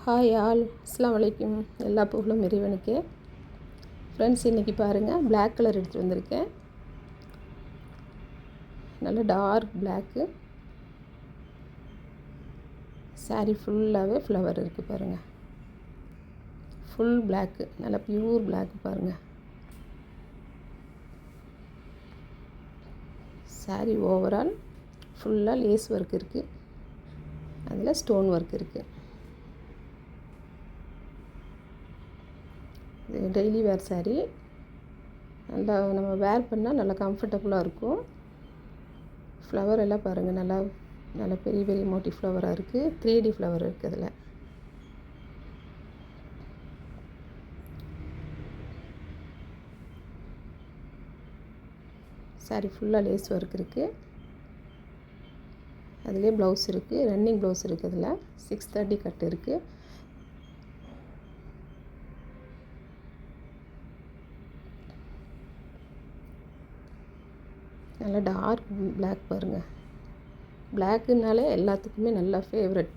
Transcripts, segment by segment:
Hi all, அஸ்ஸலாமு அலைக்கும். எல்லா புகழும் இறைவனுக்கே. ஃப்ரெண்ட்ஸ், இன்றைக்கி பாருங்கள், பிளாக் கலர் எடுத்துகிட்டு வந்திருக்கேன். நல்ல டார்க் பிளாக்கு. சாரீ ஃபுல்லாகவே ஃப்ளவர் இருக்குது பாருங்கள். ஃபுல் பிளாக்கு, நல்ல பியூர் பிளாக்கு பாருங்கள். சாரீ ஓவரால் ஃபுல்லாக லேஸ் ஒர்க் இருக்குது, அதில் ஸ்டோன் ஒர்க் இருக்குது. இது டெய்லி வேர் சாரீ. நல்லா நம்ம வேர் பண்ணால் நல்லா கம்ஃபர்டபுளாக இருக்கும். ஃப்ளவர் எல்லாம் பாருங்கள், நல்லா பெரிய பெரிய மோட்டி ஃப்ளவராக இருக்குது. 3D ஃப்ளவர் இருக்குது அதில். சாரீ ஃபுல்லாக லேஸ் ஒர்க் இருக்குது. அதிலே ப்ளவுஸ் இருக்குது, ரன்னிங் ப்ளவுஸ் இருக்குது. அதில் 630 கட் இருக்குது. நல்லா டார்க் பிளாக் பாருங்கள். பிளாக்குனாலே எல்லாத்துக்குமே நல்லா ஃபேவரட்.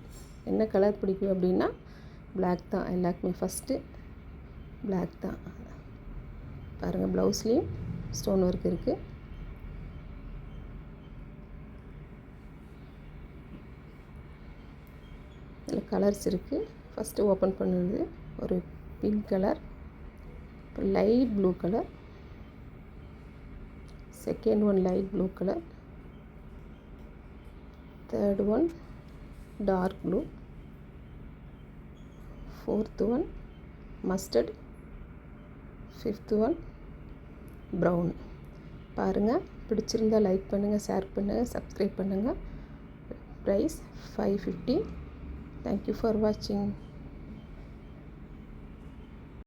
என்ன கலர் பிடிக்கும் அப்படின்னா பிளாக் தான் எல்லாருக்குமே. ஃபஸ்ட்டு பிளாக் தான் பாருங்கள். ப்ளவுஸ்லேயும் ஸ்டோன் ஒர்க் இருக்குது. இதில் கலர்ஸ் இருக்குது. ஃபஸ்ட்டு ஓப்பன் பண்ணுறது ஒரு பிங்க் கலர், இப்போ light blue colour, second one light blue color, third one dark blue, fourth one mustard, fifth one brown. பாருங்கள், பிடிச்சிருந்தால் லைக் பண்ணுங்கள், ஷேர் பண்ணுங்கள், சப்ஸ்கிரைப் பண்ணுங்கள். Price 550. Thank you for watching.